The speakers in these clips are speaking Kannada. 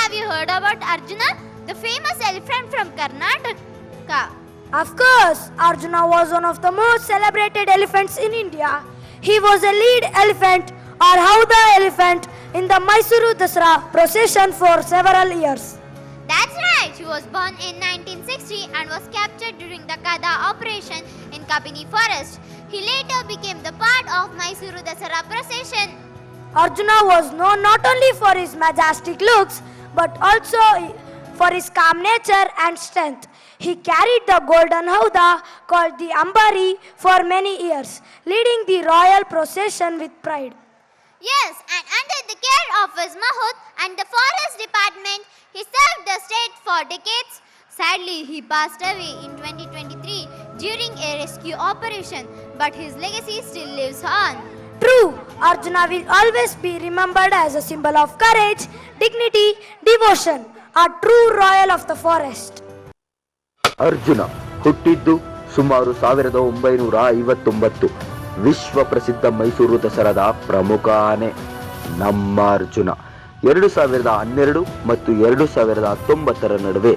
have you heard about Arjuna, the famous elephant from Karnataka? Of course, Arjuna was one of the most celebrated elephants in India. He was a lead elephant or Hauda elephant in the Mysuru Dasara procession for several years. That's right. He was born in 1960 and was captured during the Kada operation in Kabini forest. He later became the part of Mysuru Dasara procession. Arjuna was known not only for his majestic looks but also for his calm nature and strength. He carried the golden hauda called the Ambari for many years, leading the royal procession with pride. Yes, and under the care of his Mahout and the forest department, he served the state for decades. Sadly, he passed away in 2023 during a rescue operation, but his legacy still lives on. True, Arjuna will always be remembered as a symbol of courage, dignity, devotion, a true royal of the forest. Arjuna ಹುಟ್ಟಿದ್ದು ಸುಮಾರು 1959. ವಿಶ್ವ ಪ್ರಸಿದ್ಧ ಮೈಸೂರು ದಸರಾದ ಪ್ರಮುಖ ಆನೆ ನಮ್ಮ ಅರ್ಜುನ 2012 ಮತ್ತು 2019 ನಡುವೆ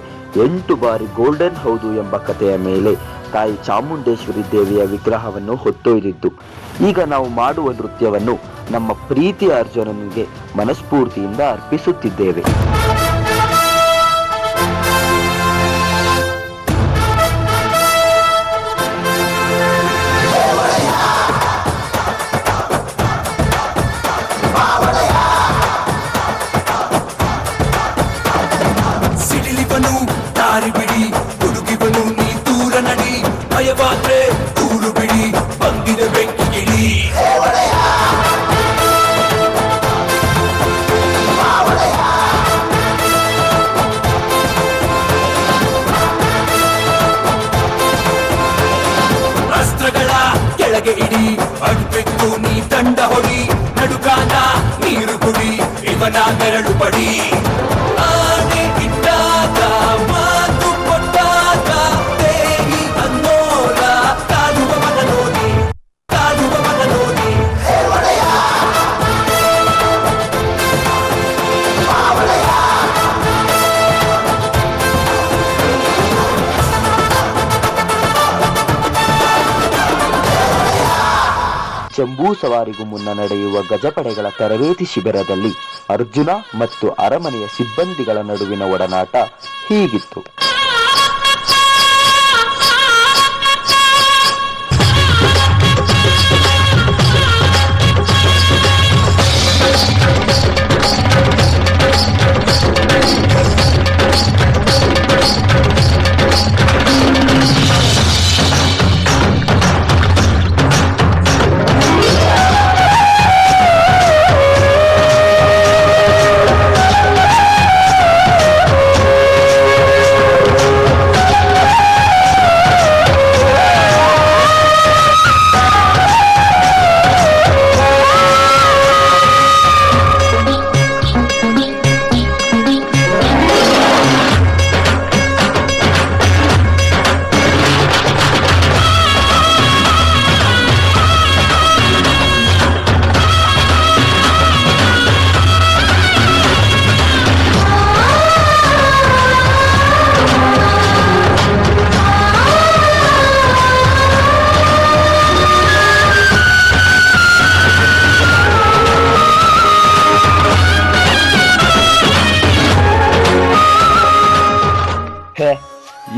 8 ಬಾರಿ ಗೋಲ್ಡನ್ ಹೌದು ಎಂಬ ಕಥೆಯ ಮೇಲೆ ತಾಯಿ ಚಾಮುಂಡೇಶ್ವರಿ ದೇವಿಯ ವಿಗ್ರಹವನ್ನು ಹೊತ್ತೊಯ್ದಿದ್ದು. ಈಗ ನಾವು ಮಾಡುವ ನೃತ್ಯವನ್ನು ನಮ್ಮ ಪ್ರೀತಿಯ ಅರ್ಜುನನಿಗೆ ಮನಸ್ಫೂರ್ತಿಯಿಂದ ಅರ್ಪಿಸುತ್ತಿದ್ದೇವೆ. ಬಿಡಿ ಹುಡುಗಿವನು ನೀ ದೂರ ನಡಿ ಭಯವಾದ್ರೆ ದೂರು ಬಿಡಿ ಬಂದಿದೆ ಬೆಂಕಿಗಿಳಿ ಅಸ್ತ್ರಗಳ ಕೆಳಗೆ ಇಡಿ ಅಡ್ಬೇಕು ನೀ ದಂಡ ಹೊಡಿ ನಡುಕಾನ ನೀರು ಕುಡಿ ಇವನ ನೆರಳು ಪಡಿ ಆನೆ ಇಟ್ಟಾಗ ಮಾತು ಕೊಟ್ಟಾಗ ದೇವಿ ಅನ್ನೋರ ಕಾಡುವ ಮನ ನೋಡಿ ಕಾಡುವ ಮನ ನೋಡಿ ಜಂಬೂ ಸವಾರಿಗೂ ಮುನ್ನ ನಡೆಯುವ ಗಜಪಡೆಗಳ ತರಬೇತಿ ಶಿಬಿರದಲ್ಲಿ ಅರ್ಜುನ ಮತ್ತು ಅರಮನೆಯ ಸಿಬ್ಬಂದಿಗಳ ನಡುವಿನ ಒಡನಾಟ ಹೀಗಿತ್ತು.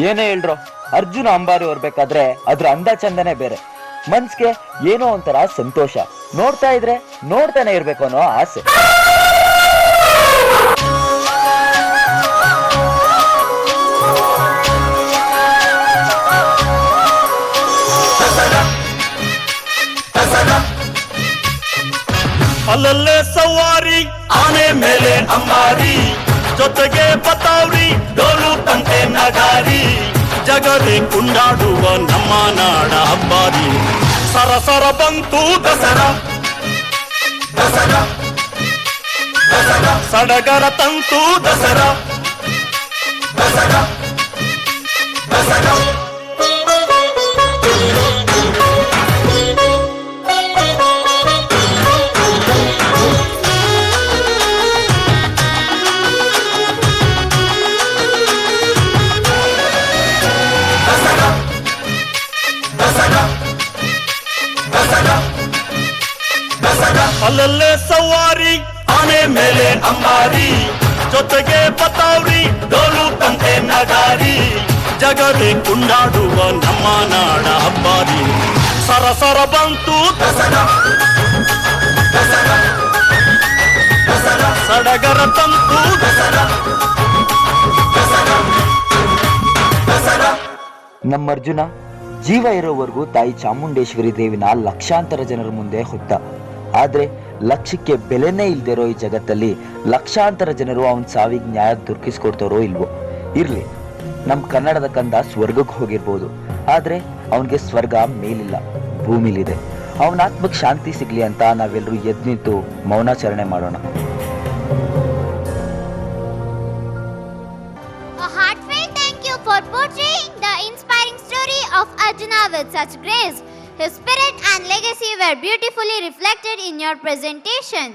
ಏನೇ ಹೇಳ್ರು, ಅರ್ಜುನ ಅಂಬಾರಿ ಹೊರ್ಬೇಕಾದ್ರೆ ಅದ್ರ ಅಂದ ಚಂದನೆ ಬೇರೆ. ಮನ್ಸ್ಗೆ ಏನೋ ಒಂಥರ ಸಂತೋಷ, ನೋಡ್ತಾ ಇದ್ರೆ ನೋಡ್ತಾನೆ ಇರ್ಬೇಕು ಅನ್ನೋ ಆಸೆ. ಅಲ್ಲಲ್ಲೇ ಸವಾರಿ ಆನೆ ಮೇಲೆ ಅಂಬಾರಿ, ಜೊತೆಗೆ ಬತಾವ್ರಿ ಡೋಲು ತಂತೆ ನಗಾರಿ, ಜಗದೇ ಕುಂಡಾಡುವ ನಮ್ಮ ನಾಡ ಹಬ್ಬಾರಿ. ಸರಸರ ಬಂತು ದಸರಾ ದಸರಾ ದಸರಾ, ಸಡಗರ ತಂತು ದಸರಾ ದಸರಾ ದಸರಾ. ರಥದಲ್ಲೇ ಸವಾರಿ, ಆನೆ ಮೇಲೆ ಅಂಬಾರಿ, ಜೊತೆಗೆ ಬತಾವ್ರಿ ಡೋಲು ತಂತೆ ನಗಾರಿ, ಜಗದೇ ಕುಂಡಾಡುವ ನಮ್ಮ ನಾಡ ಹಬ್ಬಾರಿ. ಸರಸರ ಬಂತು ದಸರಾ, ದಸರಾ, ದಸರಾ, ಸಡಗರ ತಂತು ದಸರಾ, ದಸರಾ, ದಸರಾ. ನಮ್ಮ ಅರ್ಜುನ ಜೀವ ಇರೋವರೆಗೂ ತಾಯಿ ಚಾಮುಂಡೇಶ್ವರಿ ದೇವಿನ ಲಕ್ಷಾಂತರ ಜನರ ಮುಂದೆ ಹೊತ್ತ. ಆದ್ರೆ ಲಕ್ಷ್ಯಕ್ಕೆ ಬೆಲೆನೇ ಇಲ್ದಿರೋ ಈ ಜಗತ್ತಲ್ಲಿ ಲಕ್ಷಾಂತರ ಜನರು ಅವನ ಸಾವಿಗೆ ನ್ಯಾಯ ದೊರಕಿಸ್ಕೊಡ್ತಾರೋ ಇಲ್ವೋ. ಇರ್ಲಿ, ನಮ್ ಕನ್ನಡದ ಕಂದ ಸ್ವರ್ಗಕ್ಕೆ ಹೋಗಿರ್ಬೋದು, ಆದ್ರೆ ಅವನಿಗೆ ಸ್ವರ್ಗ ಮೇಲಿಲ್ಲ, ಭೂಮಿಲಿದೆ. ಅವನ ಆತ್ಮಕ್ಕೆ ಶಾಂತಿ ಸಿಗ್ಲಿ ಅಂತ ನಾವೆಲ್ಲರೂ ಎದ್ದು ನಿಂತು ಮೌನಾಚರಣೆ ಮಾಡೋಣ. A heartfelt thank you for portraying the inspiring story of Arjuna with such grace. His spirit and legacy were beautifully reflected in your presentation.